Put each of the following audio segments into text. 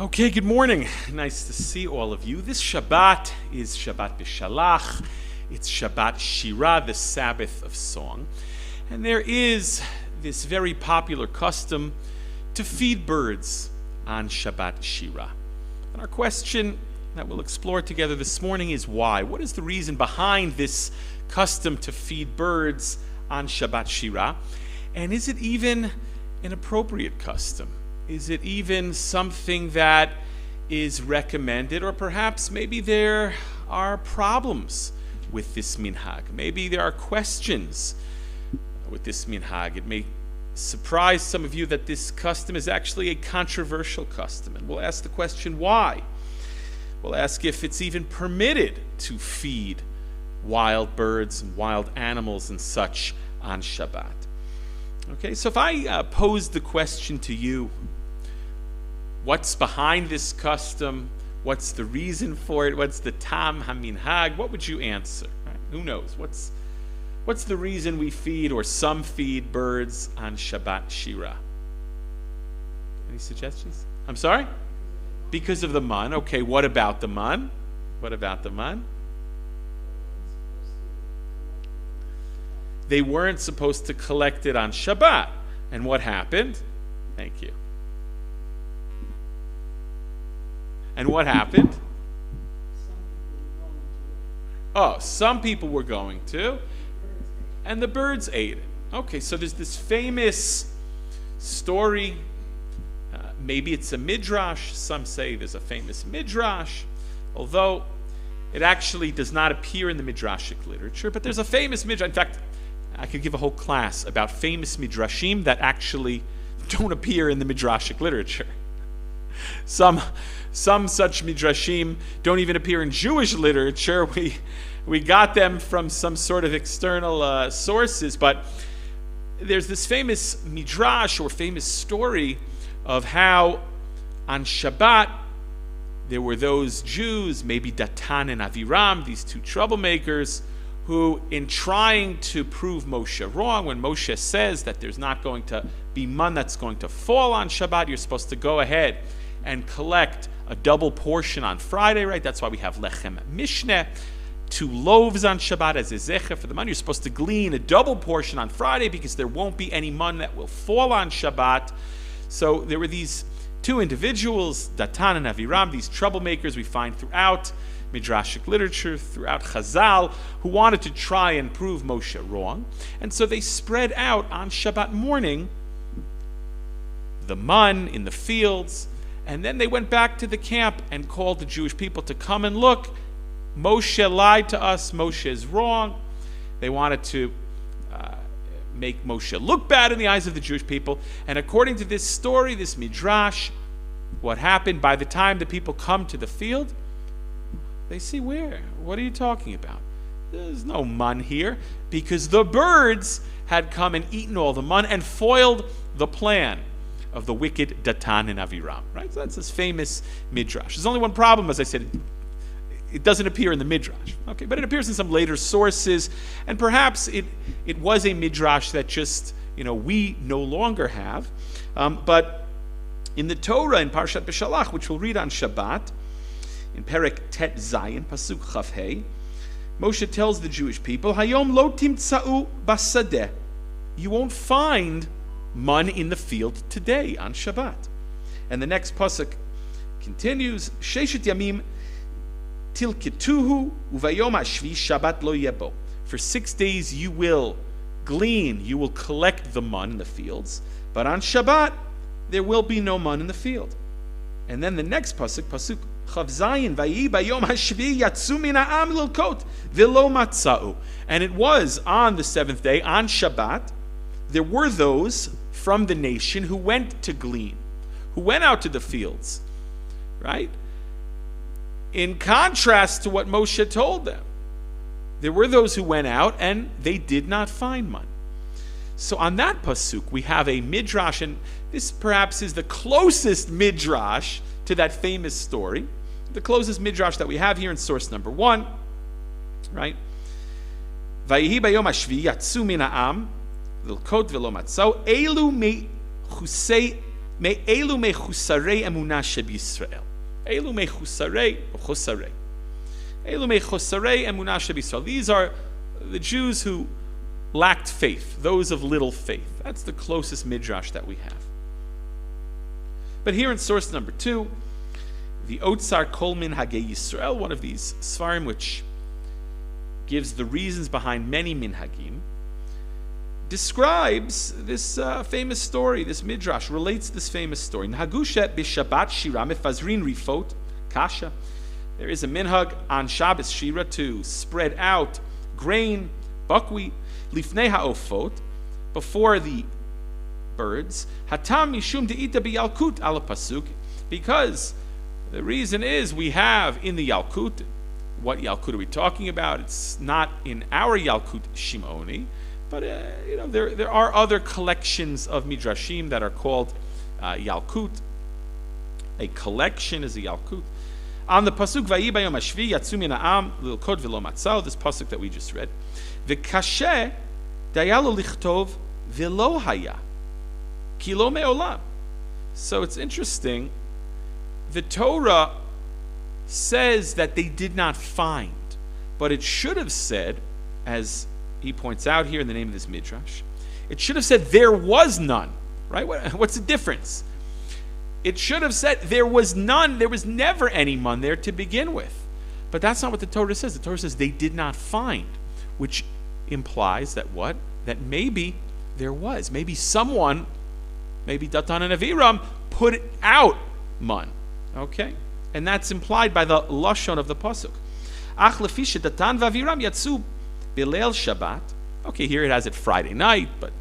Okay, good morning. Nice to see all of you. This Shabbat is Shabbat B'Shalach. It's Shabbat Shira, the Sabbath of song. And there is this very popular custom to feed birds on Shabbat Shira. And our question that we'll explore together this morning is why? What is the reason behind this custom to feed birds on Shabbat Shira? And is it even an appropriate custom? Is it even something that is recommended? Or perhaps maybe there are problems with this minhag. Maybe there are questions with this minhag. It may surprise some of you that this custom is actually a controversial custom. And we'll ask the question, why? We'll ask if it's even permitted to feed wild birds and wild animals and such on Shabbat. Okay, so if I pose the question to you, what's behind this custom? What's the reason for it? What's the tam haminhag? What would you answer? Right? Who knows? What's the reason we feed, or some feed, birds on Shabbat Shira? Any suggestions? I'm sorry? Because of the mun. Okay, what about the mun? What about the mun? They weren't supposed to collect it on Shabbat. And what happened? Thank you. And what happened? Oh, some people were going to. And the birds ate it. Okay, so there's this famous story. Maybe it's a midrash. Some say there's a famous midrash, although it actually does not appear in the midrashic literature. But there's a famous midrash. In fact, I could give a whole class about famous midrashim that actually don't appear in the midrashic literature. Some such midrashim don't even appear in Jewish literature. We got them from some sort of external sources, but there's this famous midrash or famous story of how on Shabbat there were those Jews, maybe Datan and Aviram, these two troublemakers, who, in trying to prove Moshe wrong, when Moshe says that there's not going to be man that's going to fall on Shabbat, you're supposed to go ahead and collect a double portion on Friday, right? That's why we have lechem mishneh, 2 loaves on Shabbat as a zecher for the man. You're supposed to glean a double portion on Friday because there won't be any man that will fall on Shabbat. So there were these 2 individuals, Datan and Aviram, these troublemakers we find throughout midrashic literature, throughout Chazal, who wanted to try and prove Moshe wrong. And so they spread out on Shabbat morning the man in the fields, and then they went back to the camp and called the Jewish people to come and look. Moshe lied to us. Moshe is wrong. They wanted to make Moshe look bad in the eyes of the Jewish people. And according to this story, this midrash, what happened, by the time the people come to the field, they see, where? What are you talking about? There's no man here, because the birds had come and eaten all the man and foiled the plan of the wicked Datan and Aviram. Right? So that's this famous midrash. There's only one problem, as I said. It doesn't appear in the midrash. Okay, but it appears in some later sources, and perhaps it was a midrash that just we no longer have. But in the Torah, in Parshat B'Shalach, which we'll read on Shabbat, in Perek Tet Zayin, Pasuk Chaf Hei, Moshe tells the Jewish people, Hayom lo timtza'u basadeh. You won't find man in the field today on Shabbat. And the next pasuk continues, Sheshet yamim tilketuhu uvayom hashvi Shabbat lo yebo. For 6 days you will glean, you will collect the man in the fields, but on Shabbat there will be no man in the field. And then the next pasuk, Pasuk Chav Zayin, Vayi bayom hashvi yatsu min ha'am lilkot v'lo matza'u. And it was on the 7th day, on Shabbat, there were those from the nation who went to glean, who went out to the fields, right? In contrast to what Moshe told them, there were those who went out and they did not find man. So on that pasuk, we have a midrash, and this perhaps is the closest midrash to that famous story, the closest midrash that we have here in source number 1, right? Vayihi bayom hashvi yatsu min ha'am lilkot v'lo matza'u elu mechusei Me elu mechusarei emunah sheb'Yisrael. Elu mechusarei chusarei. Elu mechusarei emunah sheb'Yisrael. These are the Jews who lacked faith, those of little faith. That's the closest midrash that we have. But here in source number 2, the Otsar Kol Minhagei Yisrael, one of these Svarim which gives the reasons behind many minhagim, describes this famous story, this midrash, relates this famous story. Nahagushet b'Shabbat Shira mefazrin rifot kasha. There is a minhag on Shabbos Shira to spread out grain, buckwheat, lifnei ha'ofot, before the birds. Hatam mishum de'ita b'yalkut ala pasuk, because the reason is we have in the Yalkut, what Yalkut are we talking about? It's not in our Yalkut Shimoni, but there are other collections of midrashim that are called Yalkut. A collection is a Yalkut. On the pasuk Vayi bayom hashvi yatzu min ha'am lilkot v'lo matzah, this pasuk that we just read, v'kasheh dayalo lichtov v'lo haya ki lo me'olam. So it's interesting. The Torah says that they did not find, but it should have said, as he points out here in the name of this midrash, it should have said there was none, right? What's the difference? It should have said there was none, there was never any man there to begin with. But that's not what the Torah says. The Torah says they did not find, which implies that what? That maybe there was. Maybe someone, maybe Datan and Aviram, put out man. Okay? And that's implied by the lashon of the pasuk. Ach lefisha Datan v'Aviram yatzu b'leil Shabbat. Okay, here it has it Friday night, but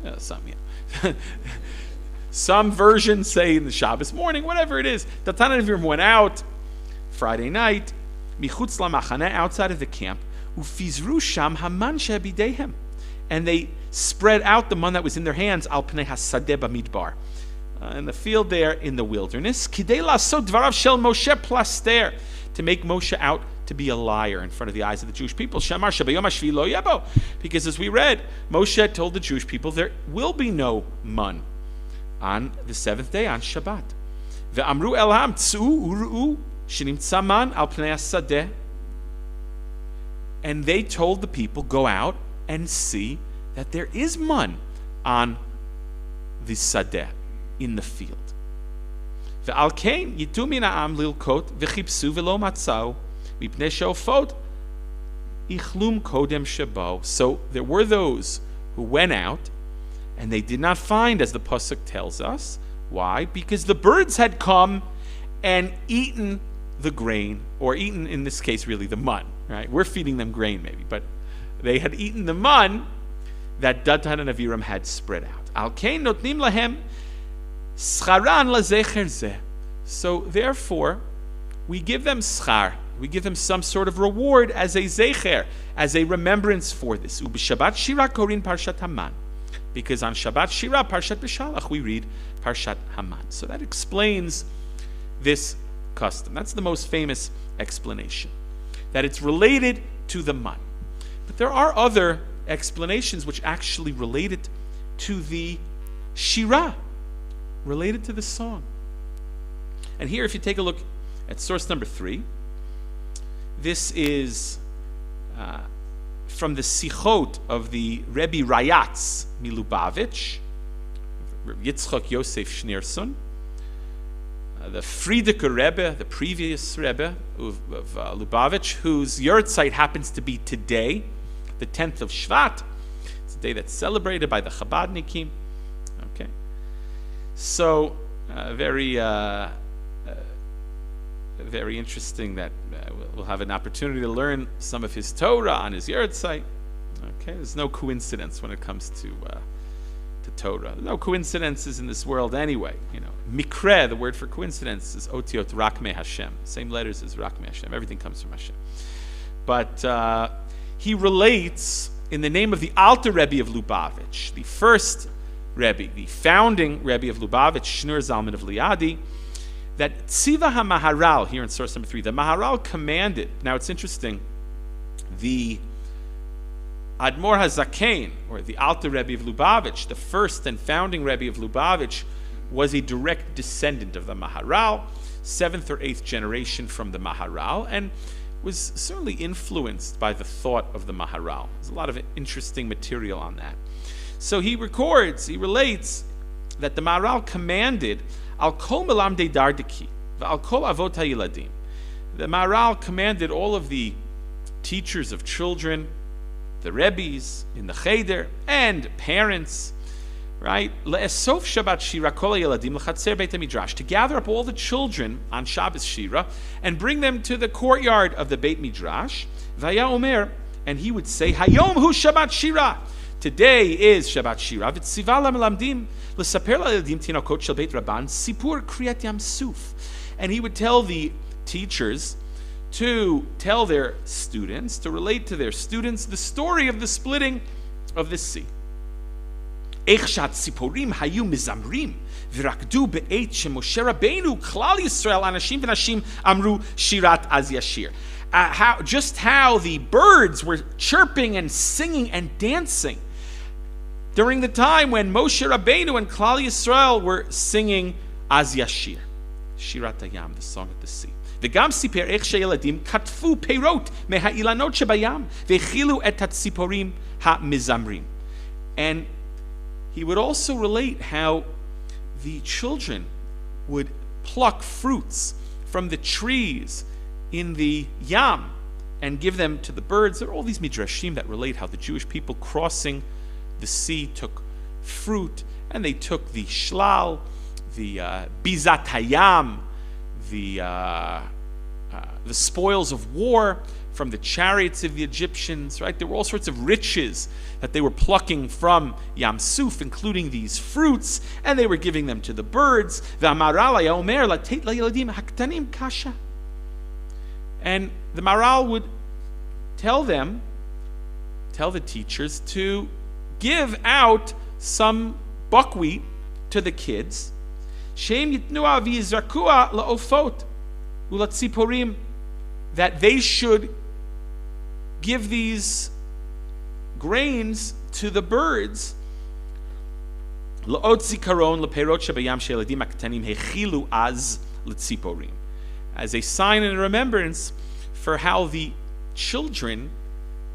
some versions say in the Shabbos morning, whatever it is. Datan and Aviram went out Friday night, michutz lamachane, outside of the camp, ufizru sham haman shebidehem, and they spread out the man that was in their hands al pnei hasadeh b'midbar. In the field there in the wilderness, kidei la'asot dvarav shel Moshe plaster, to make Moshe out to be a liar in front of the eyes of the Jewish people. Shamar shebayom hashvi lo yebo, because as we read, Moshe told the Jewish people there will be no man on the seventh day, on Shabbat. Ve'amru elham tzu uru'u shenimtza man al pnei hasadeh, and they told the people, go out and see that there is man on the sadeh, in the field. Ve'al kein yitu min ha'am lilkot v'chipsu v'lo matzau mipnei she'ofot ichlum kodem shebo. So there were those who went out and they did not find, as the pasuk tells us. Why? Because the birds had come and eaten the grain, or eaten, in this case, really the man. Right? We're feeding them grain, maybe, but they had eaten the man that Datan and Aviram had spread out. Al kein notnim lahem scharan lazecher zeh. So therefore, we give them schar. We give them some sort of reward as a zecher, as a remembrance for this. Ub'Shabbat Shira korin Parshat Haman, because on Shabbat Shira Parshat B'Shalach we read Parshat Haman. So that explains this custom. That's the most famous explanation, that it's related to the man. But there are other explanations which actually relate it to the Shira, related to the song. And here, if you take a look at source number 3, this is from the Sichot of the Rebbe Rayatz Milubavitch, Yitzchak Yosef Schneerson, the Friedeker Rebbe, the previous Rebbe of Lubavitch, whose yahrzeit happens to be today, the 10th of Shvat. It's a day that's celebrated by the Chabadnikim. Okay, so very interesting that we'll have an opportunity to learn some of his Torah on his yahrzeit. Okay, there's no coincidence when it comes to Torah. No coincidences in this world anyway. Mikre, the word for coincidence, is otiot rakme Hashem. Same letters as rakme Hashem. Everything comes from Hashem. But he relates in the name of the Alter Rebbe of Lubavitch, the first Rebbe, the founding Rebbe of Lubavitch, Shneur Zalman of Liadi, that Tziva HaMaharal, here in source number 3, the Maharal commanded. Now it's interesting, the Admor HaZaken, or the Alter Rebbe of Lubavitch, the first and founding Rebbe of Lubavitch, was a direct descendant of the Maharal, 7th or 8th generation from the Maharal, and was certainly influenced by the thought of the Maharal. There's a lot of interesting material on that. So he relates that the Maharal commanded, Al kol melamdei dardiki, Al kol avot hayiladim. The Maharal commanded all of the teachers of children, the Rebbes in the Cheder, and parents, right? Le'esof Shabbat Shira kol hayeladim l'chatzer beit midrash, to gather up all the children on Shabbos Shira and bring them to the courtyard of the Beit Midrash. Vaya Omer, and he would say, Hayom hu Shabbat Shira. Today is Shabbat Shira. V'tziva lamelamdim l'saper la'yeladim tinokot shel Beit Rabban sipur kriyat Yam Suf. And he would tell the teachers to tell their students, to relate to their students, the story of the splitting of the sea. Echshat siporim hayu mizamrim v'rakdu be'et shemoshe Rabbeinu klal Yisrael anashim v'nashim amru shirat az yashir. How the birds were chirping and singing and dancing during the time when Moshe Rabbeinu and Klal Yisrael were singing az yashir, Shirat Hayam, the song of the sea. וגם סיפר איך שילדים כתבו פירות מהאילנות שבים והאכילו את הציפורים המזמרים. And he would also relate how the children would pluck fruits from the trees in the Yam and give them to the birds. There are all these midrashim that relate how the Jewish people crossing the sea took fruit, and they took the shlal, the bizat hayam, the spoils of war from the chariots of the Egyptians, right? There were all sorts of riches that they were plucking from Yam Suf, including these fruits, and they were giving them to the birds. And the Maharal would tell the teachers to give out some buckwheat to the kids, that they should give these grains to the birds, as a sign and a remembrance for how the children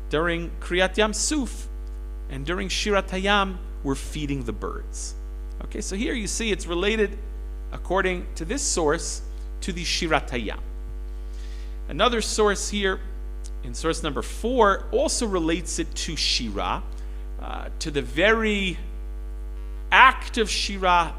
during Kriyat Yam Suf and during Shirat Hayam were feeding the birds. Okay, so here you see it's related, according to this source, to the Shirat Hayam. Another source here, in source number 4, also relates it to Shira, to the very act of Shira,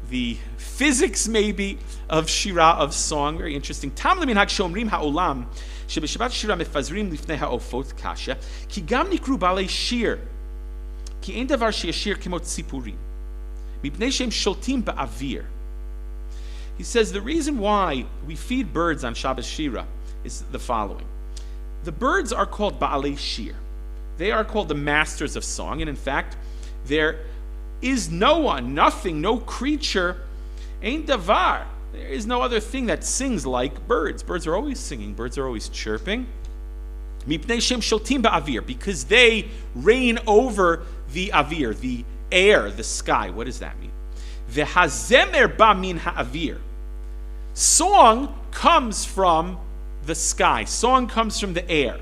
the physics maybe of Shira, of song. Very interesting. Tam leminhag shomrim ha'olam shebeshabbat Shira mefazrim lifnei ha'ofot kasha ki gam nikru balei shir ki ein davar sheyashir kemot tzipurim mipnei shem sholtim ba'avir. He says the reason why we feed birds on Shabbos Shira is the following. The birds are called Ba'alei Shir. They are called the masters of song, and in fact, there is no one, nothing, no creature, ein davar. There is no other thing that sings like birds. Birds are always singing, birds are always chirping. Mipnei shem sholtim ba'avir, because they reign over the avir, the air, the sky. What does that mean? V'hazemer ba min ha'avir. Song comes from the sky. Song comes from the air.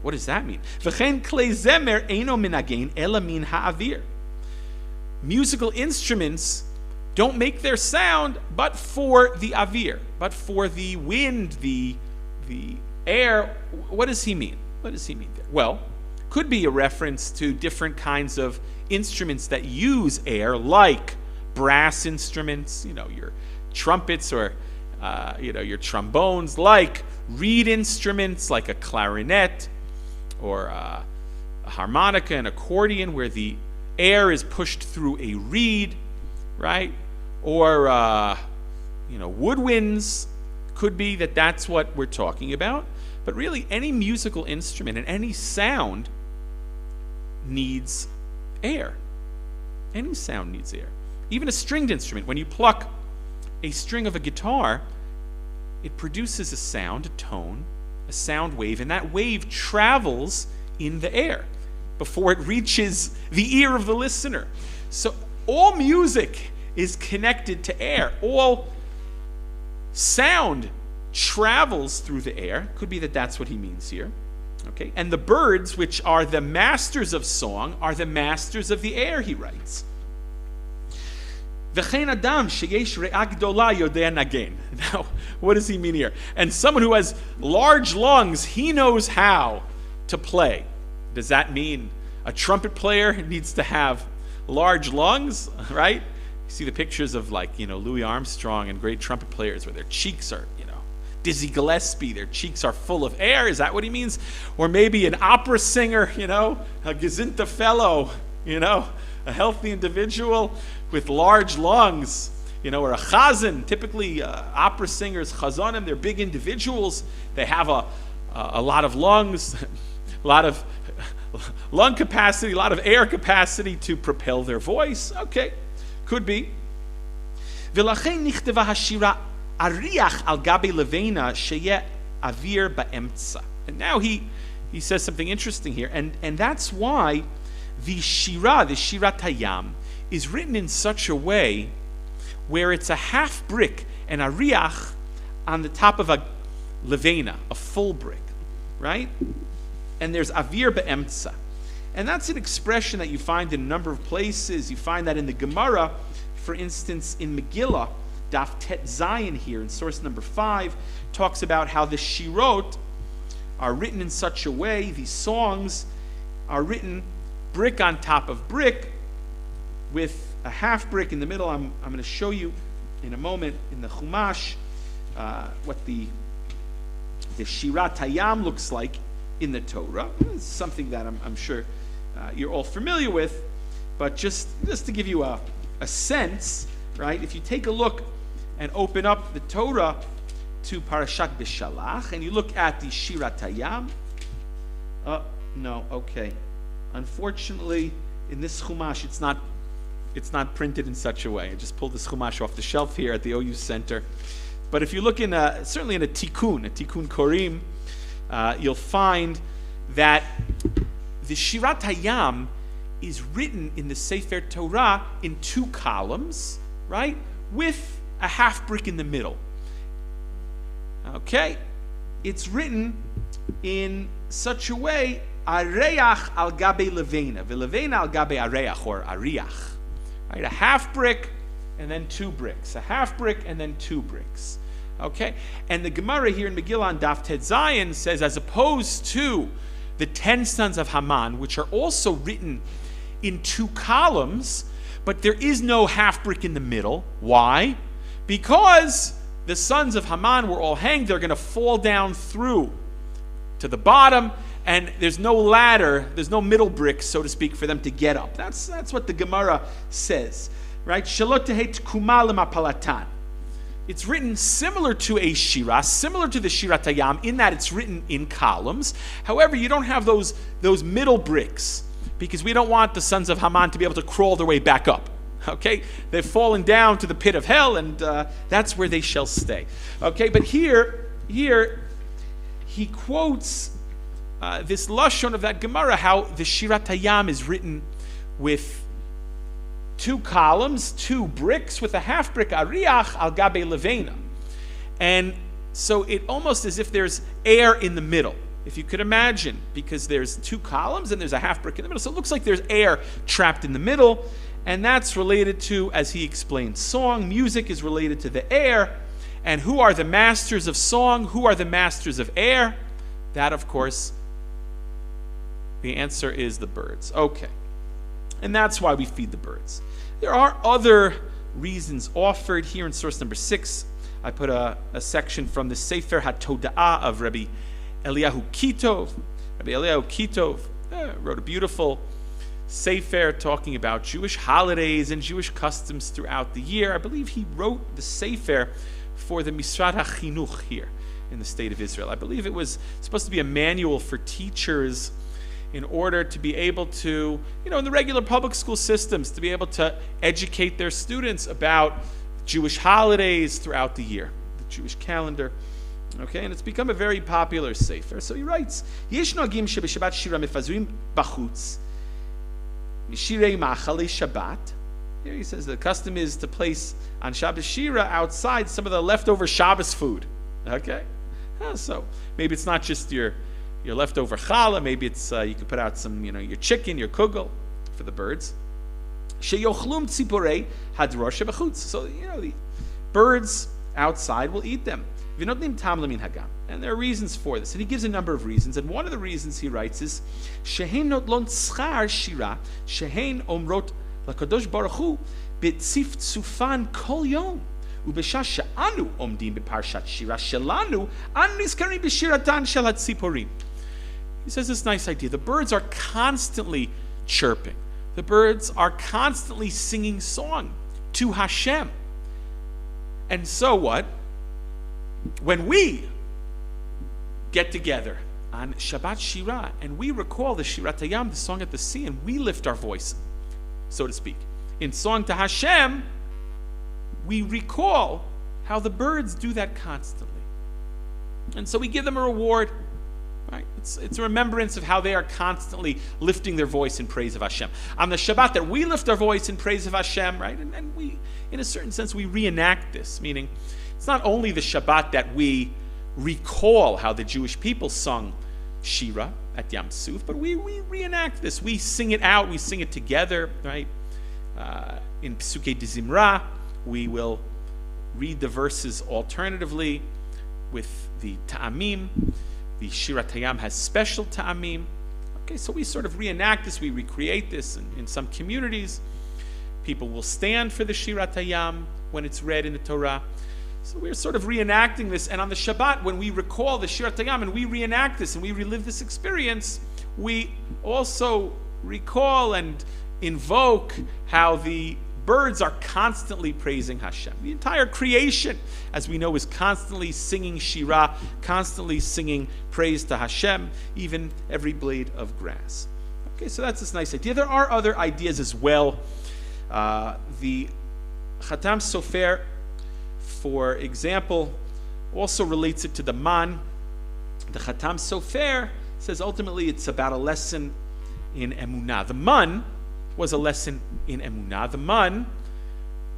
What does that mean? V'chein klei zemer eino minagein ela min ha'avir. Musical instruments don't make their sound but for the avir, but for the wind, the air. What does he mean? What does he mean there? Well, could be a reference to different kinds of instruments that use air, like brass instruments, your trumpets or your trombones, like reed instruments like a clarinet or a harmonica, an accordion, where the air is pushed through a reed, right? Or woodwinds. Could be that's what we're talking about. But really, any musical instrument and any sound needs air. Any sound needs air. Even a stringed instrument, when you pluck a string of a guitar, it produces a sound, a tone, a sound wave, and that wave travels in the air before it reaches the ear of the listener. So all music is connected to air. All sound travels through the air. Could be that that's what he means here. Okay, and the birds, which are the masters of song, are the masters of the air, he writes. Now, what does he mean here? And someone who has large lungs, he knows how to play. Does that mean a trumpet player needs to have large lungs, right? You see the pictures of Louis Armstrong and great trumpet players where their cheeks are, Dizzy Gillespie, their cheeks are full of air. Is that what he means? Or maybe an opera singer, a Gesinter fellow, a healthy individual with large lungs, or a chazan. Typically, opera singers, chazanim, they're big individuals. They have a lot of lungs, a lot of lung capacity, a lot of air capacity to propel their voice. Okay, could be. V'lachein nichteva hashira ariach al gabi levena sheyeh avir ba'emtza. And now he says something interesting here, and that's why the Shira, the Shirat Hayam, is written in such a way where it's a half brick and a riach on the top of a levena, a full brick, right? And there's avir be'emtza. And that's an expression that you find in a number of places. You find that in the Gemara, for instance, in Megillah, Daf Tet Zayin here, in source number 5, talks about how the Shirot are written in such a way, these songs are written brick on top of brick, with a half brick in the middle. I'm going to show you in a moment in the Chumash what the Shirat Hayam looks like in the Torah. It's something that I'm sure you're all familiar with, but just to give you a sense, right? If you take a look and open up the Torah to Parashat Beshalach, and you look at the Shirat Hayam, no, okay. Unfortunately, in this Chumash, it's not printed in such a way. I just pulled this Chumash off the shelf here at the OU Center. But if you look in certainly in a Tikkun Korim, you'll find that the Shirat Hayam is written in the Sefer Torah in 2 columns, right? With a half brick in the middle. Okay? It's written in such a way, areach al gabe levena, velevena al gabe areach, or ariach. Right? A half brick and then 2 bricks. A half brick and then 2 bricks. Okay? And the Gemara here in Megillah on Daf Tet Zayin says, as opposed to the 10 sons of Haman, which are also written in 2 columns, but there is no half brick in the middle. Why? Because the sons of Haman were all hanged. They're going to fall down through to the bottom, and there's no ladder, there's no middle brick, so to speak, for them to get up. That's what the Gemara says, right? Shalot tehet kuma lemapalatan. It's written similar to a Shira, similar to the Shirat Hayam, in that it's written in columns. However, you don't have those middle bricks, because we don't want the sons of Haman to be able to crawl their way back up. Okay? They've fallen down to the pit of hell, and that's where they shall stay. Okay? But here he quotes this lashon of that Gemara, how the Shirat Hayam is written with 2 columns, 2 bricks, with a half brick, ariach al gabe levena. And so it almost as if there's air in the middle, if you could imagine, because there's 2 columns and there's a half brick in the middle. So it looks like there's air trapped in the middle, and that's related to, as he explained, song. Music is related to the air. And who are the masters of song? Who are the masters of air? That, of course, the answer is the birds. Okay. And that's why we feed the birds. There are other reasons offered here in source number 6. I put a section from the Sefer HaToda'ah of Rabbi Eliyahu Kitov. Rabbi Eliyahu Kitov wrote a beautiful Sefer talking about Jewish holidays and Jewish customs throughout the year. I believe he wrote the Sefer for the Misrad HaChinuch here in the state of Israel. I believe it was supposed to be a manual for teachers in order to be able to, in the regular public school systems, to be able to educate their students about Jewish holidays throughout the year, the Jewish calendar. Okay, and it's become a very popular sefer. So he writes, Yesh nogim sheb'Shabbat shira mefazrim bachutz, mishirei ma'achalei Shabbat, Here he says the custom is to place on Shabbos Shira outside some of the leftover Shabbos food. Okay? So maybe it's not just your leftover challah, maybe it's you could put out some, your chicken, your kugel for the birds. Sheyochlum tzipurei hadrosh b'chutz. So, the birds outside will eat them. V'notnim tam lemin hagam. And there are reasons for this. And he gives a number of reasons. And one of the reasons he writes is, Shehein notlon tzchar shira, shehein omrot lakadosh baruch hu, b'tzif tzufan kol yom. ובשעה שאנו עומדים בפרשת שירה שלנו, אנו נזכרים בשירתן של הציפורים. He says this nice idea. The birds are constantly chirping. The birds are constantly singing song to Hashem. And so what? When we get together on Shabbat Shira and we recall the Shirat Hayam, the song at the sea, and we lift our voice, so to speak, in song to Hashem, we recall how the birds do that constantly. And so we give them a reward. Right? It's a remembrance of how they are constantly lifting their voice in praise of Hashem. On the Shabbat that we lift our voice in praise of Hashem, right? And we, in a certain sense, we reenact this, meaning it's not only the Shabbat that we recall how the Jewish people sung Shira at Yam Suf, but we reenact this. We sing it out, we sing it together, right? In Pesukei de Zimra, we will read the verses alternatively with the ta'amim. The Shirat Hayam has special ta'amim. Okay, so we sort of reenact this, we recreate this in some communities. People will stand for the Shirat Hayam when it's read in the Torah. So we're sort of reenacting this. And on the Shabbat, when we recall the Shirat Hayam and we reenact this and we relive this experience, we also recall and invoke how the birds are constantly praising Hashem. The entire creation, as we know, is constantly singing Shira, constantly singing praise to Hashem, even every blade of grass. Okay, so that's this nice idea. There are other ideas as well. The Chatam Sofer, for example, also relates it to the man. The Chatam Sofer says ultimately it's about a lesson in Emunah. The man was a lesson in Emunah. The man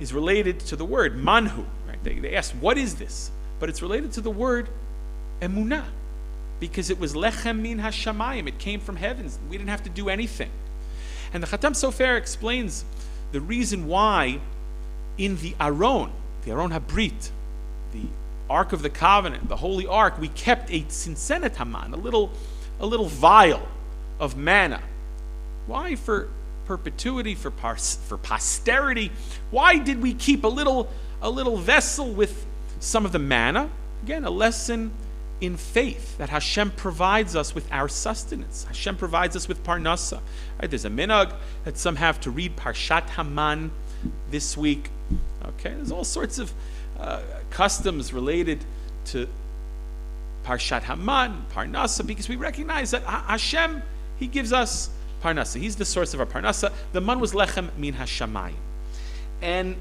is related to the word manhu. Right? They asked, what is this? But it's related to the word Emunah, because it was lechem min hashamayim. It came from heavens. We didn't have to do anything. And the Chatam Sofer explains the reason why in the Aron Habrit, the Ark of the Covenant, the Holy Ark, we kept a tzinsenet haman, a little vial of manna. Why? For perpetuity, for posterity. Why did we keep a little vessel with some of the manna? Again, a lesson in faith that Hashem provides us with our sustenance. Hashem provides us with parnasa. Right? There's a minhag that some have to read Parshat Haman this week. Okay, there's all sorts of customs related to Parshat Haman, parnasa, because we recognize that Hashem, He gives us parnasa. He's the source of our parnasa. The man was lechem min hashamayim. And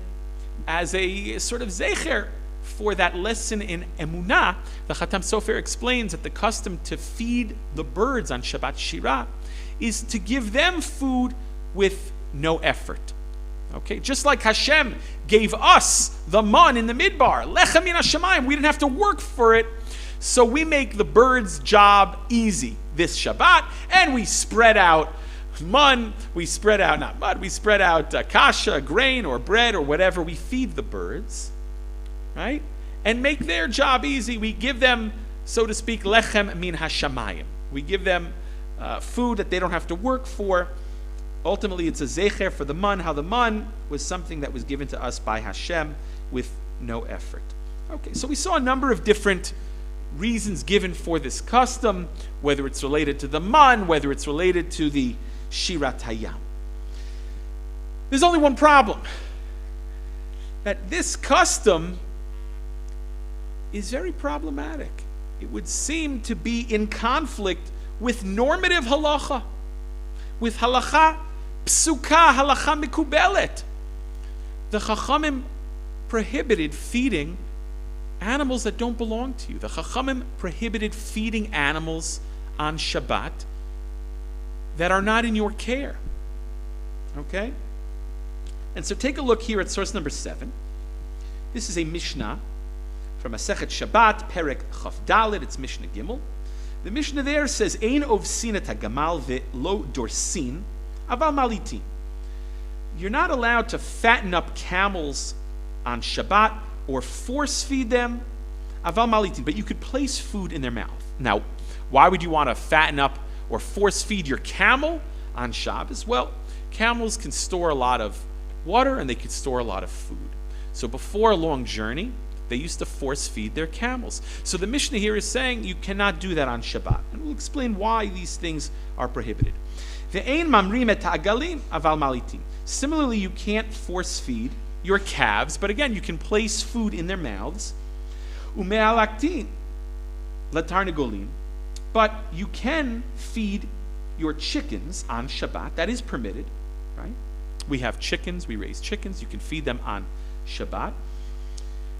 as a sort of zecher for that lesson in Emunah, the Chatam Sofer explains that the custom to feed the birds on Shabbat Shira is to give them food with no effort. Okay, just like Hashem gave us the man in the midbar, lechem min hashamayim, we didn't have to work for it. So we make the bird's job easy this Shabbat, and we spread out kasha, grain or bread or whatever. We feed the birds, right? And make their job easy. We give them, so to speak, lechem min hashamayim. We give them food that they don't have to work for. Ultimately, it's a zecher for the man, how the man was something that was given to us by Hashem with no effort. Okay, so we saw a number of different reasons given for this custom, whether it's related to the man, whether it's related to the Shirat Hayam. There's only one problem. That this custom is very problematic. It would seem to be in conflict with normative halacha, with halacha psuka, halacha mikubelet. The Chachamim prohibited feeding animals that don't belong to you. The Chachamim prohibited feeding animals on Shabbat that are not in your care. Okay? And so take a look here at source number 7. This is a Mishnah from Masechet Shabbat, Perek Chaf Dalet. It's Mishnah Gimel. The Mishnah there says, Ein ovsin et hagamal ve'lo dorsin, aval malitin. You're not allowed to fatten up camels on Shabbat or force feed them, aval malitin, but you could place food in their mouth. Now, why would you want to fatten up or force feed your camel on Shabbos? Well, camels can store a lot of water and they can store a lot of food. So before a long journey, they used to force feed their camels. So the Mishnah here is saying you cannot do that on Shabbat. And we'll explain why these things are prohibited. Ve'ein mamrim et ha'agalim aval malitin. Similarly, you can't force feed your calves, but again, you can place food in their mouths. Ume'alaktin latarnagolim. But you can feed your chickens on Shabbat. That is permitted, right? We have chickens, we raise chickens. You can feed them on Shabbat.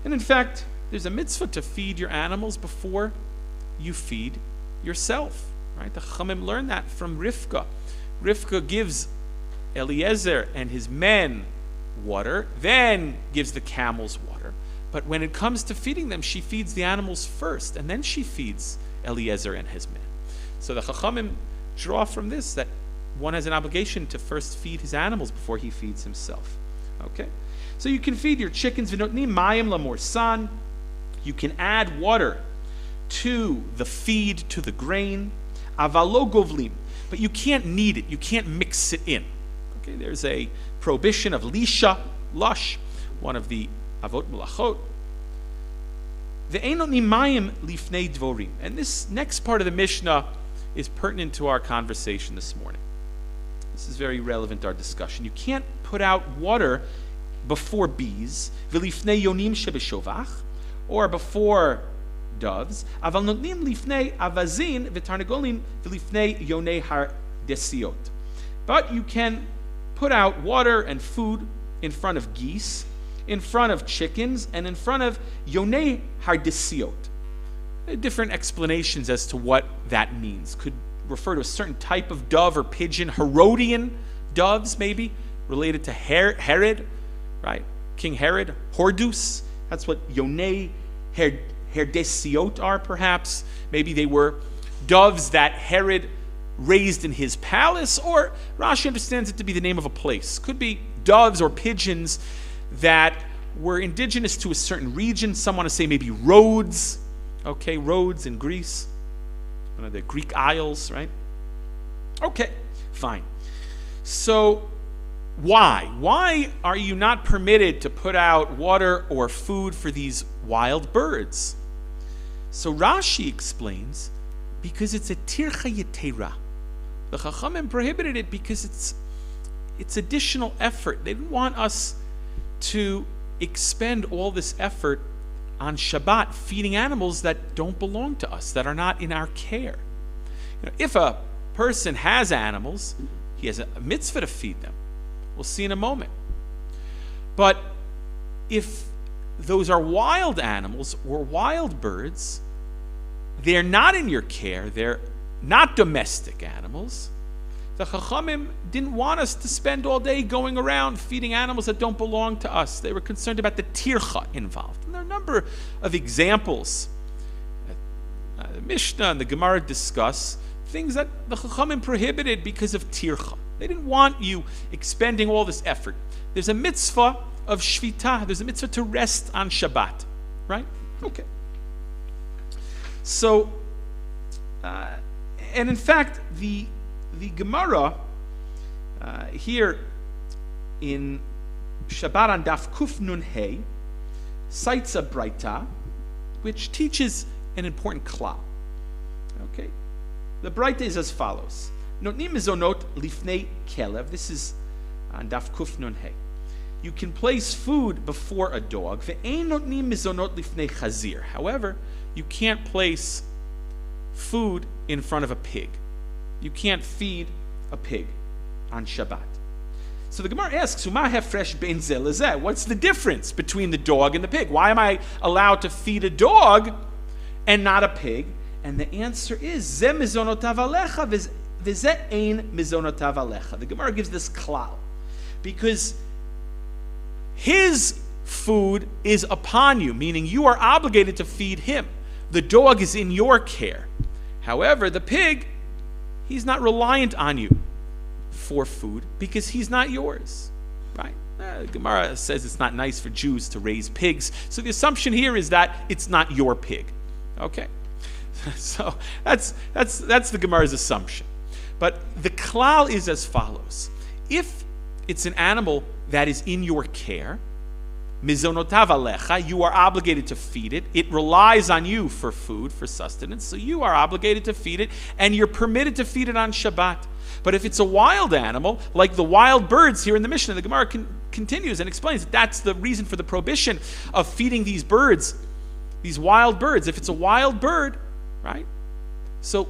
And in fact, there's a mitzvah to feed your animals before you feed yourself, right? The Chachamim learned that from Rivka. Rivka gives Eliezer and his men water, then gives the camels water. But when it comes to feeding them, she feeds the animals first, and then she feeds Eliezer and his men. So the Chachamim draw from this that one has an obligation to first feed his animals before he feeds himself. Okay? So you can feed your chickens. V'notnim mayim lamorsan. You can add water to the feed, to the grain. Avalo govlim. But you can't knead it. You can't mix it in. Okay? There's a prohibition of lisha, lush, one of the avot mulachot. Ve'enotnim mayim lifnei dvorim. And this next part of the Mishnah is pertinent to our conversation this morning. This is very relevant to our discussion. You can't put out water before bees, v'lifnei yonim shebeshovach, or before doves. Aval notnim lifnei avazin v'tarnagolim v'lifnei yonei har desiot. But you can put out water and food in front of geese, in front of chickens, and in front of yonei har desiot. Different explanations as to what that means. Could refer to a certain type of dove or pigeon, Herodian doves maybe, related to Herod, right? King Herod, Hordus, that's what Yonei Herdesiot are perhaps. Maybe they were doves that Herod raised in his palace, or Rashi understands it to be the name of a place. Could be doves or pigeons that were indigenous to a certain region. Some want to say maybe Rhodes, okay, Rhodes in Greece, one of the Greek Isles, right? Okay, fine. So why? Why are you not permitted to put out water or food for these wild birds? So Rashi explains, because it's a tircha yetera. The Chachamim prohibited it because it's additional effort. They didn't want us to expend all this effort on Shabbat feeding animals that don't belong to us, that are not in our care. If a person has animals, he has a mitzvah to feed them. We'll see in a moment. But if those are wild animals or wild birds, they're not in your care, they're not domestic animals. The Chachamim didn't want us to spend all day going around feeding animals that don't belong to us. They were concerned about the tircha involved. And there are a number of examples. The Mishnah and the Gemara discuss things that the Chachamim prohibited because of tircha. They didn't want you expending all this effort. There's a mitzvah of shvita. There's a mitzvah to rest on Shabbat. Right? Okay. So, and in fact, the Gemara here in Shabbat on Daf Kuf Nun Hey cites a Braita which teaches an important klal. Okay, the Braita is as follows: Notnim mizonot lifnei kelev. This is on Daf Kuf Nun Hey. You can place food before a dog. Ve'ein notnim mizonot lifnei chazir. However, you can't place food in front of a pig. You can't feed a pig on Shabbat. So the Gemara asks, "Uma hefresh bein zeh lezeh?" What's the difference between the dog and the pig? Why am I allowed to feed a dog and not a pig? And the answer is, "Zeh mizonotav alecha v'zeh ein mizonotav alecha." The Gemara gives this klal because his food is upon you, meaning you are obligated to feed him. The dog is in your care. However, the pig, he's not reliant on you for food because he's not yours, right? Gemara says it's not nice for Jews to raise pigs, so the assumption here is that it's not your pig. Okay, so that's the Gemara's assumption. But the klal is as follows: if it's an animal that is in your care, mizonotav alecha, you are obligated to feed it. It relies on you for food, for sustenance, so you are obligated to feed it, and you're permitted to feed it on Shabbat. But if it's a wild animal, like the wild birds here in the Mishnah, the Gemara continues and explains that that's the reason for the prohibition of feeding these birds, these wild birds. If it's a wild bird, right? So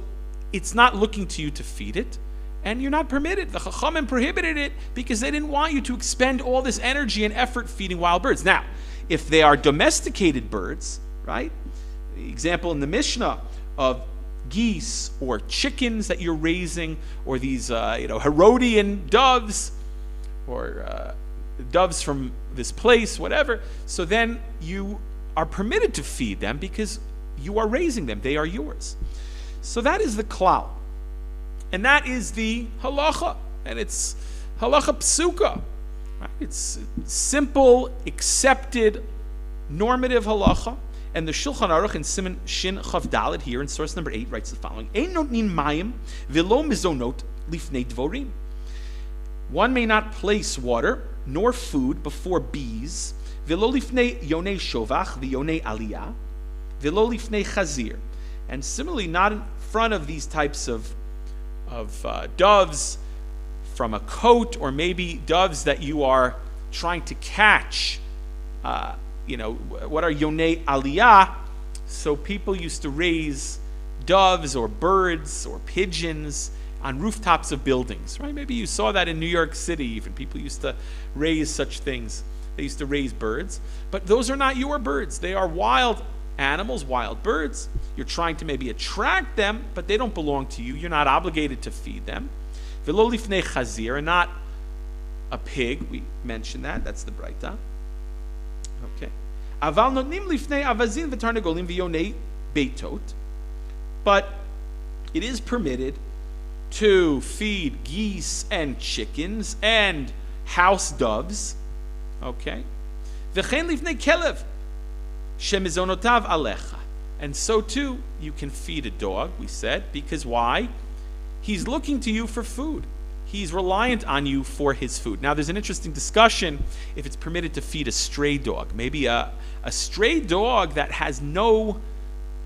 it's not looking to you to feed it, and you're not permitted. The Chachamim prohibited it because they didn't want you to expend all this energy and effort feeding wild birds. Now, if they are domesticated birds, right? The example in the Mishnah of geese or chickens that you're raising, or these Herodian doves, or doves from this place, whatever. So then you are permitted to feed them because you are raising them; they are yours. So that is the klal, and that is the halacha, and it's halacha psuka. Right? It's simple, accepted, normative halacha. And the Shulchan Aruch in Siman Shin Chav Daled here in source number 8 writes the following: Ein notnin mayim v'lo mizonot lifnei dvorim. One may not place water nor food before bees. V'lo lifnei yonei shovach v'yonei aliyah. V'lo lifnei chazir. And similarly, not in front of these types of doves from a coat, or maybe doves that you are trying to catch. What are yonei aliyah? So people used to raise doves or birds or pigeons on rooftops of buildings, right? Maybe you saw that in New York City even. People used to raise such things. They used to raise birds. But those are not your birds. They are wild animals, wild birds. You're trying to maybe attract them, but they don't belong to you. You're not obligated to feed them. V'lo lifnei chazir, and not a pig. We mentioned that. That's the Braita. Okay. Aval notnim lifnei avazin v'tarnagolim v'yonei beitot. But it is permitted to feed geese and chickens and house doves. Okay. V'chein lifnei kelev shemizonotav alecha. And so too, you can feed a dog, we said, because why? He's looking to you for food. He's reliant on you for his food. Now, there's an interesting discussion if it's permitted to feed a stray dog. Maybe a stray dog that has no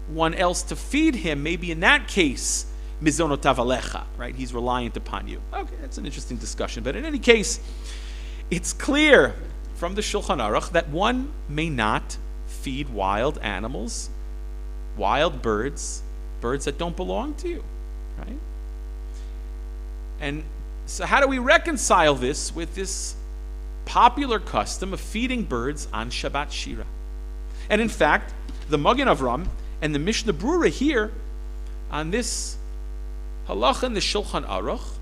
one else to feed him, maybe in that case, mizonotav alecha, right? He's reliant upon you. Okay, that's an interesting discussion. But in any case, it's clear from the Shulchan Aruch that one may not feed wild animals, wild birds, birds that don't belong to you, right? And so how do we reconcile this with this popular custom of feeding birds on Shabbat Shira? And in fact, the Magen Avram and the Mishnah Brura here on this halacha in the Shulchan Aruch,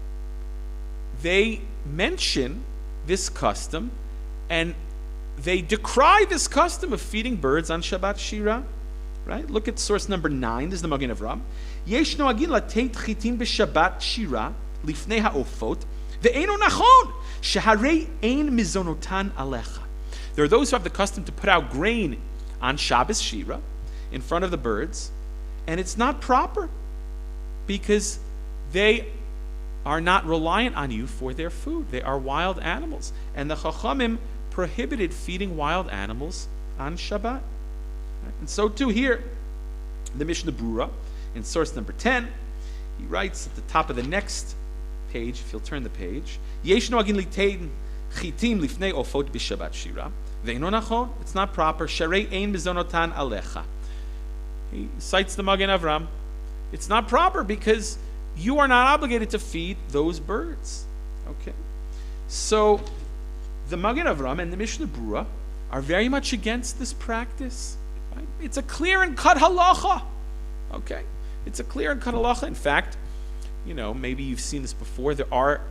they mention this custom and they decry this custom of feeding birds on Shabbat Shira. Right? Look at source number 9. This is the Magen Avram. Yesh noagin lateit chitin b'Shabbat Shira lifnei ha'ofot ve'eino nachon sheharei ein mizonotan alecha. There are those who have the custom to put out grain on Shabbos Shira in front of the birds, and it's not proper because they are not reliant on you for their food. They are wild animals, and the Chachamim prohibited feeding wild animals on Shabbat. And so too here, the Mishnah Brura, in source number 10, he writes at the top of the next page, if you'll turn the page, Yesh noagin litein chitim lifnei ofot b'Shabbat Shira ve'ino nachon. It's not proper. Sharei ein mizonotan alecha. He cites the Magen Avram. It's not proper because you are not obligated to feed those birds. Okay, so the Magen Avram and the Mishnah Brura are very much against this practice. Right? It's a clear and cut halacha. Okay, it's a clear and cut halacha. In fact, maybe you've seen this before. There are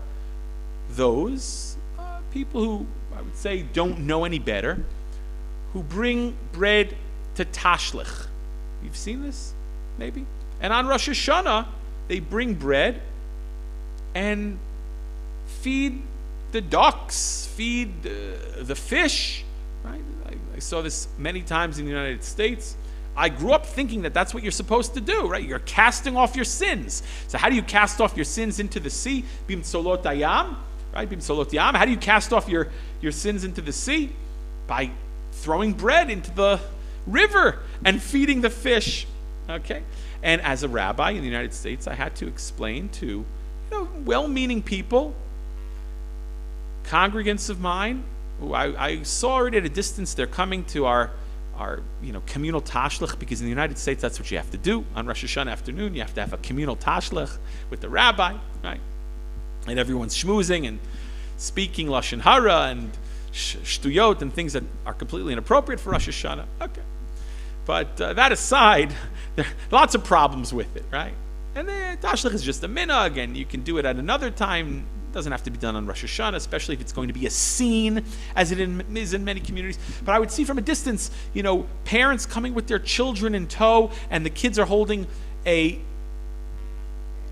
those people who I would say don't know any better, who bring bread to Tashlich. You've seen this, maybe? And on Rosh Hashanah, they bring bread and feed the ducks, feed the fish, right? I saw this many times in the United States. I grew up thinking that that's what you're supposed to do, right? You're casting off your sins. So how do you cast off your sins into the sea? Bim tzolot hayam, right? Bim tzolot yam. How do you cast off your sins into the sea? By throwing bread into the river and feeding the fish, okay? And as a rabbi in the United States, I had to explain to well-meaning people, congregants of mine, who I saw it at a distance. They're coming to our communal tashlich, because in the United States that's what you have to do on Rosh Hashanah afternoon. You have to have a communal tashlich with the rabbi, right? And everyone's schmoozing and speaking lashon hara and shtuyot and things that are completely inappropriate for Rosh Hashanah. Okay, but that aside, there are lots of problems with it, right? And the tashlich is just a minhag, and you can do it at another time. It doesn't have to be done on Rosh Hashanah, especially if it's going to be a scene, as it is in many communities. But I would see from a distance, parents coming with their children in tow, and the kids are holding a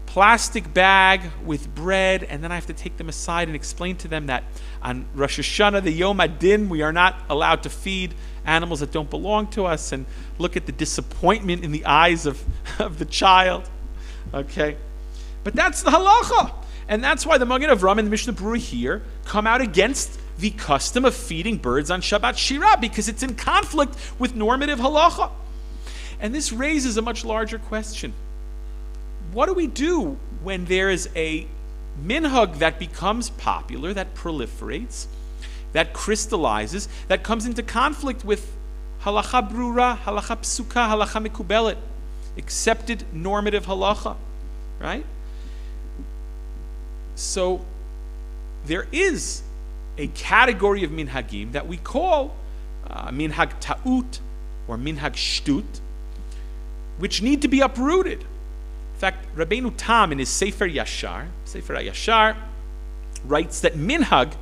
plastic bag with bread, and then I have to take them aside and explain to them that on Rosh Hashanah, the Yom Adin, we are not allowed to feed animals that don't belong to us, and look at the disappointment in the eyes of the child. Okay? But that's the halacha. And that's why the Magen Avram and the Mishnah Berurah here come out against the custom of feeding birds on Shabbat Shira, because it's in conflict with normative halacha. And this raises a much larger question. What do we do when there is a minhag that becomes popular, that proliferates, that crystallizes, that comes into conflict with halacha brura, halacha psuka, halacha mikubelet, accepted normative halacha, right? So there is a category of minhagim that we call minhag ta'ut or minhag shtut, which need to be uprooted. In fact, Rabbeinu Tam in his Sefer Yashar writes that minhag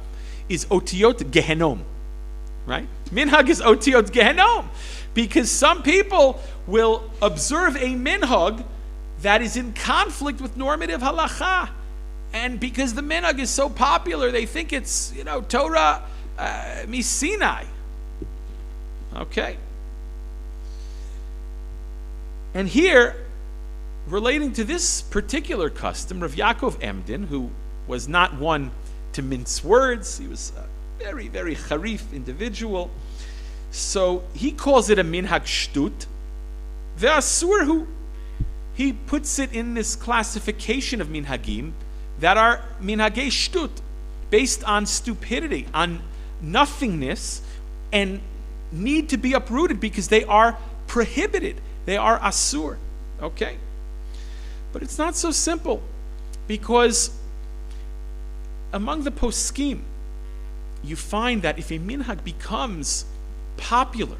is otiyot gehenom, right? Minhag is otiyot gehenom, because some people will observe a minhag that is in conflict with normative halacha. And because the minhag is so popular, they think it's, Torah misinai. Okay? And here, relating to this particular custom, Rav Yaakov Emden, who was not one to mince words, he was a very, very charif individual, so he calls it a minhag shtut. Ve'asur, he puts it in this classification of minhagim that are minhagei shtut, based on stupidity, on nothingness, and need to be uprooted because they are prohibited. They are asur. Okay? But it's not so simple, because among the poskim, you find that if a minhag becomes popular,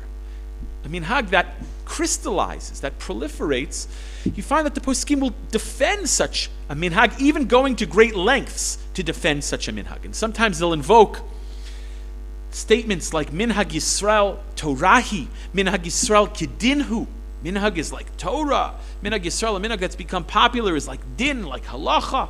a minhag that crystallizes, that proliferates, you find that the poskim will defend such a minhag, even going to great lengths to defend such a minhag. And sometimes they'll invoke statements like minhag Yisrael Torahi, minhag Yisrael Kedinhu. Minhag is like Torah. Minhag Yisrael, a minhag that's become popular, is like din, like halacha.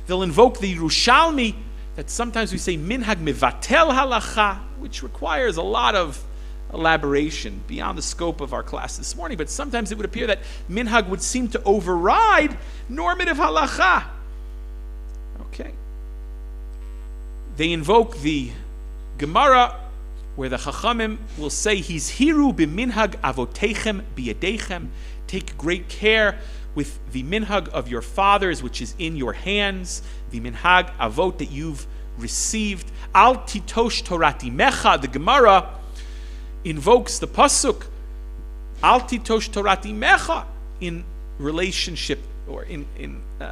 They'll invoke the Yerushalmi, that sometimes we say minhag mevatel halacha, which requires a lot of elaboration beyond the scope of our class this morning, but sometimes it would appear that minhag would seem to override normative halacha. Okay. They invoke the Gemara, where the Chachamim will say, "He's hiru b'minhag avotechem biyadechem." Take great care with the minhag of your fathers, which is in your hands, the minhag avot that you've received. Al titosh torati mecha. The Gemara invokes the pasuk Al titosh torati mecha in relationship, or in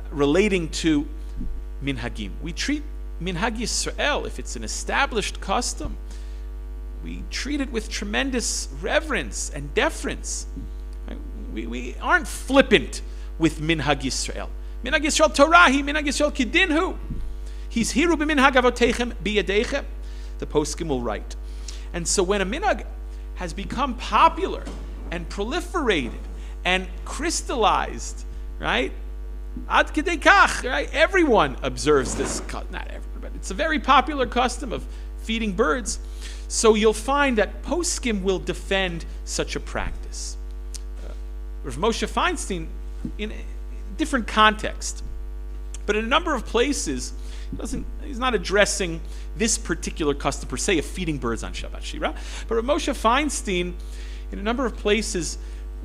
relating to minhagim. We treat minhag Yisrael, if it's an established custom, we treat it with tremendous reverence and deference. We aren't flippant with minhag Yisrael. Minhag Yisrael Torahi, minhag Yisrael Kedinhu. He's hiru b'minhag avotechem biyadechem. the poskim will write. And so when a minhag has become popular and proliferated and crystallized, right? Ad kedei kach, right? Everyone observes this. Not everyone, but it's a very popular custom of feeding birds. So you'll find that poskim will defend such a practice. Rav Moshe Feinstein, in a different context, but in a number of places, he's not addressing this particular custom per se of feeding birds on Shabbat Shira, but Rav Moshe Feinstein, in a number of places,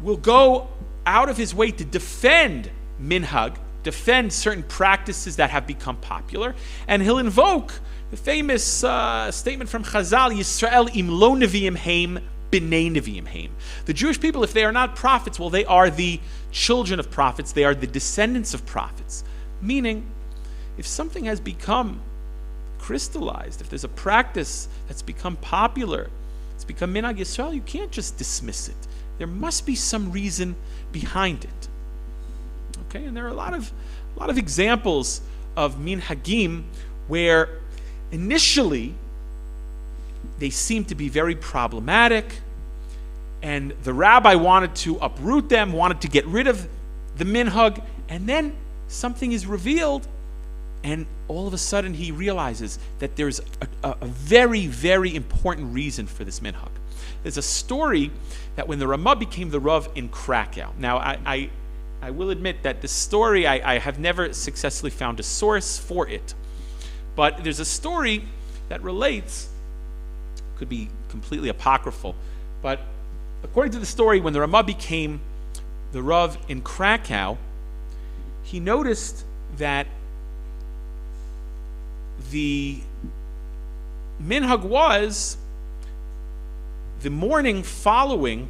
will go out of his way to defend minhag, defend certain practices that have become popular, and he'll invoke the famous statement from Chazal, Yisrael im lo neviim heim, b'nei neviim heim. The Jewish people, if they are not prophets, well, they are the children of prophets, they are the descendants of prophets. Meaning, if something has become crystallized, if there's a practice that's become popular, it's become minhag Yisrael, you can't just dismiss it. There must be some reason behind it. Okay, and there are a lot of examples of minhagim where initially they seem to be very problematic, and the rabbi wanted to uproot them, wanted to get rid of the minhag, and then something is revealed, and all of a sudden he realizes that there's a very, very important reason for this minhag. There's a story that when the Ramah became the Rav in Krakow. Now, I will admit that the story, I have never successfully found a source for it. But there's a story that relates, could be completely apocryphal, but according to the story, when the Ramah became the Rav in Krakow, he noticed that the minhag was the morning following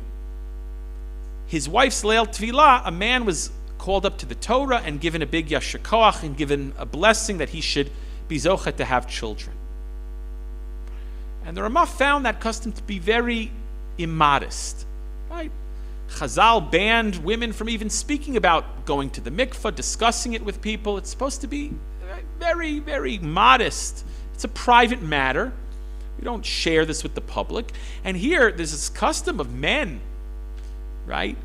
his wife's Leil Tvilah, a man was called up to the Torah and given a big yasher koach and given a blessing that he should be zochet to have children. And the Ramah found that custom to be very immodest. Right? Chazal banned women from even speaking about going to the mikvah, discussing it with people. It's supposed to be very, very modest. It's a private matter. We don't share this with the public. And here, there's this custom of men, right,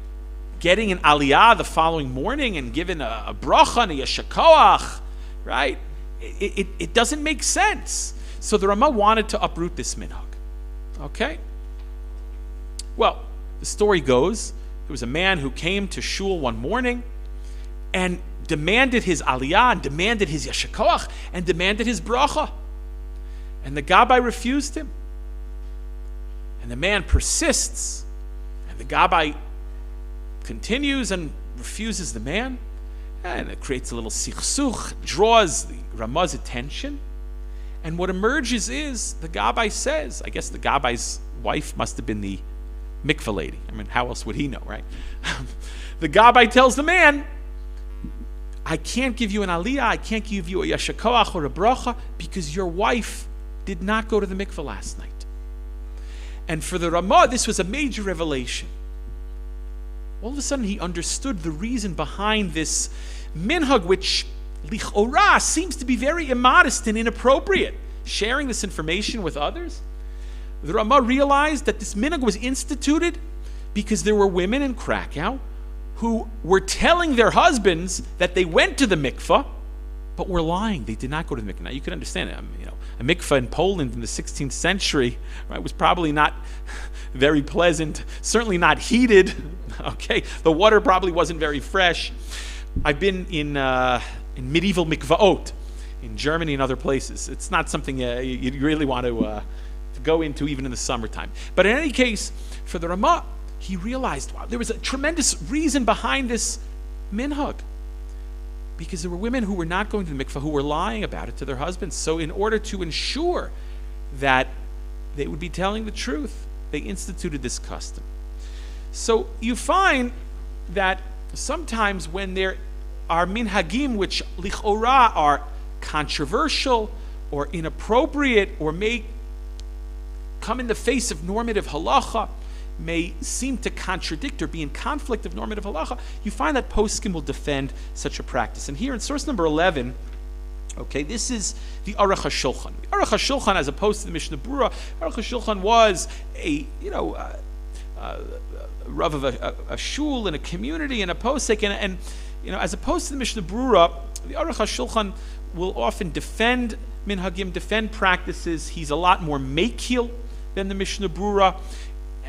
getting an aliyah the following morning and given a bracha and a yasher koach, right? It doesn't make sense. So the Ramah wanted to uproot this minhag. Okay? Well, the story goes, there was a man who came to shul one morning and demanded his aliyah, and demanded his yasher koach, and demanded his bracha. And the gabbai refused him. And the man persists, and the gabbai continues and refuses the man, and it creates a little sichsuch, draws the Ramah's attention, and what emerges is, the gabbai says, I guess the gabbai's wife must have been the mikveh lady. I mean, how else would he know, right? The gabbai tells the man, I can't give you an aliyah, I can't give you a yasher koach or a bracha, because your wife did not go to the mikveh last night. And for the Ramah, this was a major revelation. All of a sudden, he understood the reason behind this minhag, which lichora seems to be very immodest and inappropriate. Sharing this information with others. The Ramah realized that this minhag was instituted because there were women in Krakow who were telling their husbands that they went to the mikveh, but were lying. They did not go to the mikveh. Now, you can understand it. A mikveh in Poland in the 16th century, right, was probably not very pleasant, certainly not heated. Okay, the water probably wasn't very fresh. I've been in medieval mikvaot in Germany and other places. It's not something you really want to go into even in the summertime. But in any case, for the Ramah, he realized, wow, there was a tremendous reason behind this minhag. Because there were women who were not going to the mikveh who were lying about it to their husbands. So in order to ensure that they would be telling the truth, they instituted this custom. So you find that sometimes when there are minhagim which lichora are controversial or inappropriate or may come in the face of normative halacha, may seem to contradict or be in conflict of normative halacha, you find that poskim will defend such a practice. And here in source number 11, Okay, this is the Aruch HaShulchan. The Aruch HaShulchan, as opposed to the Mishnah Berurah, Aruch HaShulchan was a rav of a shul in a community and a posek, and as opposed to the Mishnah Berurah, the Aruch HaShulchan will often defend minhagim, defend practices. He's a lot more makil than the Mishnah Berurah,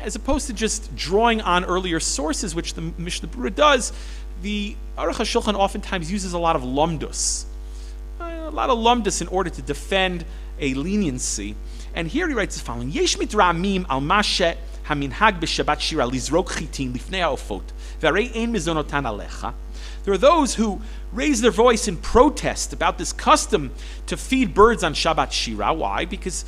as opposed to just drawing on earlier sources, which the Mishnah Berurah does. The Aruch HaShulchan oftentimes uses a lot of lumdus. In order to defend a leniency. And here he writes the following: Yesh mitramim al mashe haminhag b'Shabbat Shira lizrok chitin lifnei ha'ofot v'arei ein mizonotan alecha. There are those who raise their voice in protest about this custom to feed birds on Shabbat Shira. Why? Because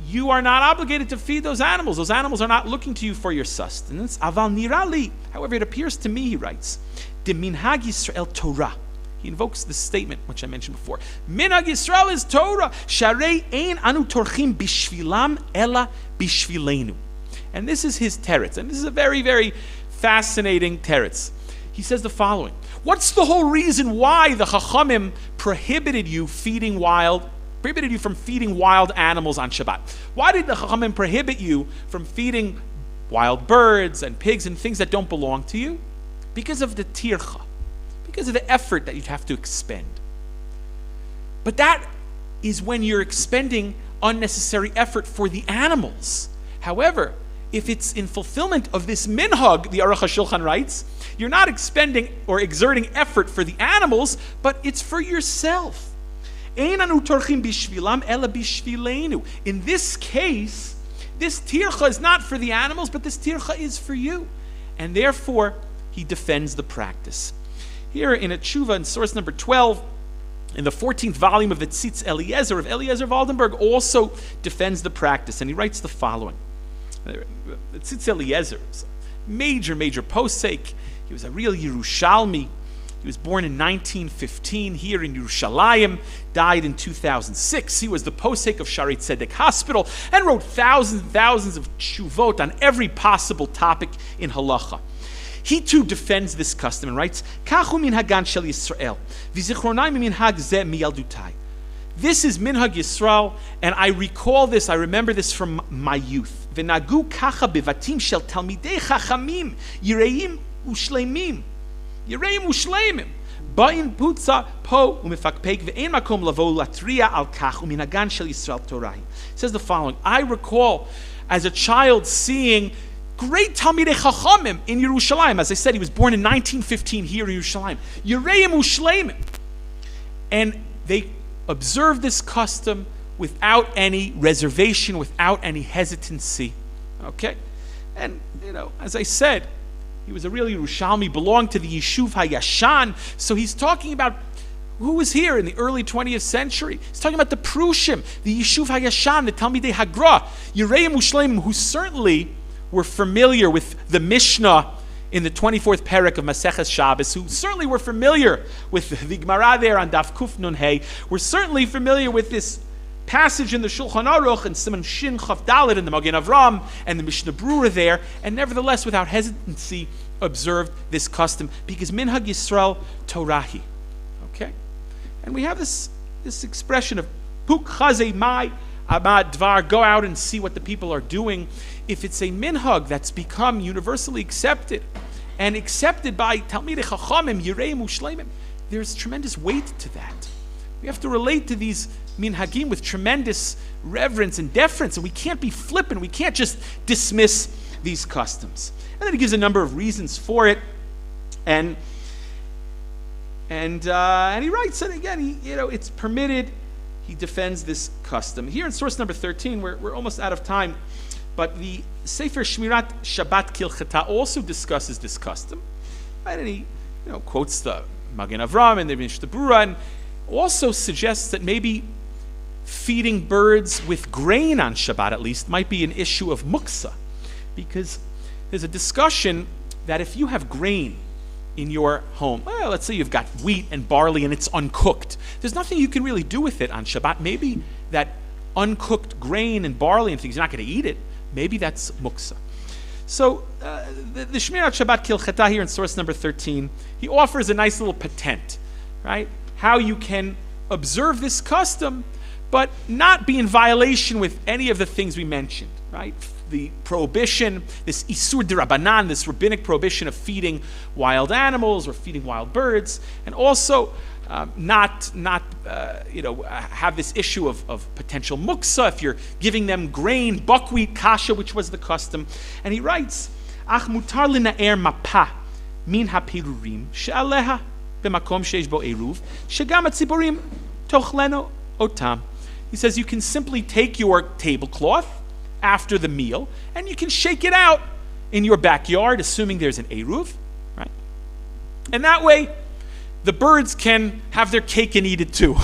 you are not obligated to feed those animals. Those animals are not looking to you for your sustenance. Aval nirali. However, it appears to me, he writes, de minhag Yisrael Torah. He invokes this statement, which I mentioned before. Minhag Yisrael is Torah. Sharei ein anu torchim bishvilam ela bishvilenu. And this is his teretz. And this is a very, very fascinating teretz. He says the following: what's the whole reason why the Chachamim prohibited you from feeding wild animals on Shabbat? Why did the Chachamim prohibit you from feeding wild birds and pigs and things that don't belong to you? Because of the tircha. Because of the effort that you'd have to expend. But that is when you're expending unnecessary effort for the animals. However, if it's in fulfillment of this minhag, the Aruch HaShulchan writes, you're not expending or exerting effort for the animals, but it's for yourself. In this case, this tircha is not for the animals, but this tircha is for you. And therefore, he defends the practice. Here in a tshuva, in source number 12, in the 14th volume of the Tzitz Eliezer of Eliezer of Oldenburg, also defends the practice, and he writes the following. The Tzitz Eliezer is a major posek. He was a real Yerushalmi. He was born in 1915 here in Yerushalayim, died in 2006. He was the posek of Shari Tzedek Hospital and wrote thousands and thousands of tshuvot on every possible topic in halacha. He too defends this custom and writes, Kachu minhagan shel Yisrael, v'zichronai minhag zeh miyaldutai. This is minhag Yisrael, and I remember this from my youth. V'nagu kacha bevatim shel talmidei chachamim, yireim ushleimim. Yireim ushleimim. Ba'in putza po umefakpek ve'ein makom lavo latria al kach uminhagan shel Yisrael Torah. Says the following: I recall as a child seeing great Talmidei Chachamim in Yerushalayim. As I said, he was born in 1915 here in Yerushalayim. Yereim ushleimim. And they observed this custom without any reservation, without any hesitancy. Okay? And, as I said, he was a real Yerushalmi, belonged to the Yishuv HaYashan. So he's talking about who was here in the early 20th century. He's talking about the Prushim, the Yishuv HaYashan, the Talmidei Hagra, Yereim ushleimim, who certainly were familiar with the Mishnah in the 24th parak of Maseches Shabbos, who certainly were familiar with the Gemara there on Daf Kuf Nun Hey, were certainly familiar with this passage in the Shulchan Aruch and Siman Shin Chaf Dalet in the Magen Avram and the Mishnah Berurah there, and nevertheless, without hesitancy, observed this custom because Minhag Yisrael Torahi. Okay, and we have this expression of Puk Chazei Mai Abad Dvar, go out and see what the people are doing. If it's a minhag that's become universally accepted and accepted by Talmidei Chachamim, Yireim Ushleimim, there's tremendous weight to that. We have to relate to these minhagim with tremendous reverence and deference, and we can't be flippant. We can't just dismiss these customs. And then he gives a number of reasons for it, and he writes, and again, it's permitted. He defends this custom. Here in source number 13, we're almost out of time, but the Sefer Shmirat Shabbat Kilchata also discusses this custom. Right? And he quotes the Magen Avram and the Mishnah Berurah, and also suggests that maybe feeding birds with grain on Shabbat at least might be an issue of muksa, because there's a discussion that if you have grain in your home, well, let's say you've got wheat and barley and it's uncooked, there's nothing you can really do with it on Shabbat. Maybe that uncooked grain and barley and things, you're not going to eat it. Maybe that's muksa. So the Shmirat Shabbat Kilchata here in source number 13, he offers a nice little patent, right? How you can observe this custom, but not be in violation with any of the things we mentioned, right? The prohibition, this isur d'Rabbanan, this rabbinic prohibition of feeding wild animals or feeding wild birds, and also not have this issue of potential muksa if you're giving them grain, buckwheat, kasha, which was the custom. And he writes, Ach mutar lina'er mapa min hapirurim she'aleha b'makom sheish bo eruv shegam hatziburim tochleno otam. He says you can simply take your tablecloth after the meal and you can shake it out in your backyard, assuming there's an eruv, right? And that way, the birds can have their cake and eat it too,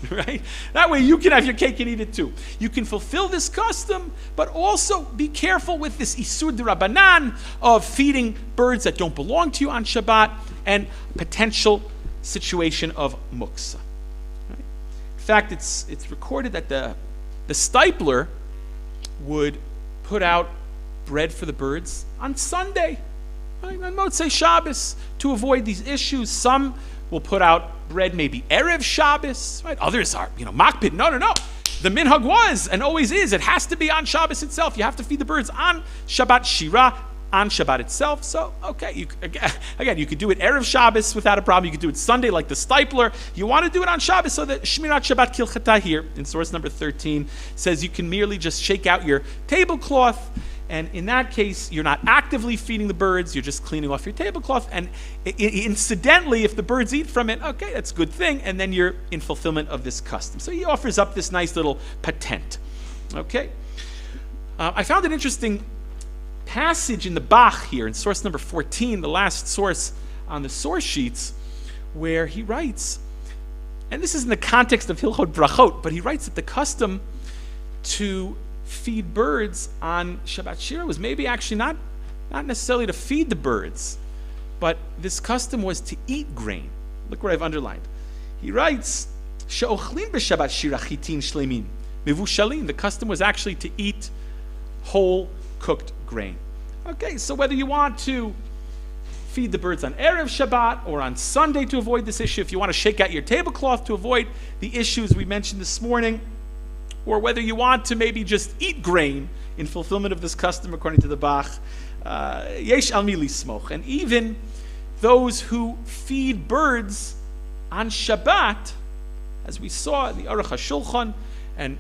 right? That way you can have your cake and eat it too. You can fulfill this custom, but also be careful with this isur d'Rabbanan of feeding birds that don't belong to you on Shabbat and potential situation of muksa. Right? In fact, it's recorded that the stipler would put out bread for the birds on Sunday, right? On Motzei Shabbos, to avoid these issues. Some will put out bread maybe Erev Shabbos, right? Others are, makpid. No. The minhag was and always is, it has to be on Shabbos itself. You have to feed the birds on Shabbat Shira, on Shabbat itself. So, okay, you could do it Erev Shabbos without a problem. You could do it Sunday like the stipler. You want to do it on Shabbos, so that Shmirat Shabbat Kilchata here, in source number 13, says you can merely just shake out your tablecloth, and in that case, you're not actively feeding the birds, you're just cleaning off your tablecloth, and incidentally, if the birds eat from it, okay, that's a good thing, and then you're in fulfillment of this custom. So he offers up this nice little patent. Okay? I found an interesting passage in the Bach here, in source number 14, the last source on the source sheets, where he writes, and this is in the context of Hilchot Brachot, but he writes that the custom to feed birds on Shabbat Shira was maybe actually not necessarily to feed the birds, but this custom was to eat grain. Look what I've underlined. He writes, She'ochlin b'Shabbat Shira chitin shleimin mevushalin. The custom was actually to eat whole cooked grain. Okay, so whether you want to feed the birds on Erev Shabbat or on Sunday to avoid this issue, if you want to shake out your tablecloth to avoid the issues we mentioned this morning, or whether you want to maybe just eat grain in fulfillment of this custom according to the Bach, yesh al mi lismoch. And even those who feed birds on Shabbat, as we saw in the Aruch HaShulchan and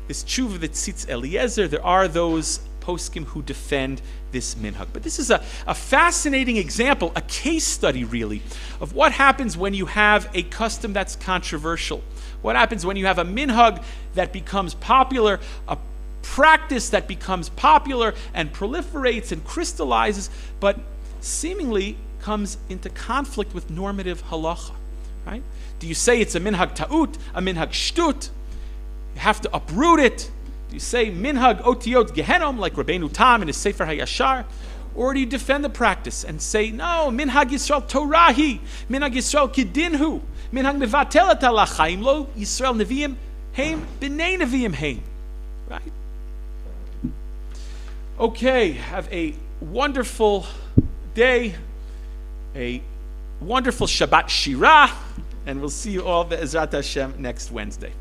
this tshuva that Tzitz Eliezer, there are those poskim who defend this minhag. But this is a fascinating example, a case study really, of what happens when you have a custom that's controversial. What happens when you have a minhag that becomes popular, a practice that becomes popular and proliferates and crystallizes, but seemingly comes into conflict with normative halacha, right? Do you say it's a minhag ta'ut, a minhag shtut? You have to uproot it. Do you say minhag otiot gehenom like Rabbeinu Tam in his Sefer HaYashar? Or do you defend the practice and say, no, minhag Yisrael Torahi, minhag Yisrael kidinhu, minhag mevatel et halacha, im lo Yisrael neviim heim, b'nei neviim heim. Right? Okay, have a wonderful day, a wonderful Shabbat Shira, and we'll see you all, Be'ezrat Hashem, next Wednesday.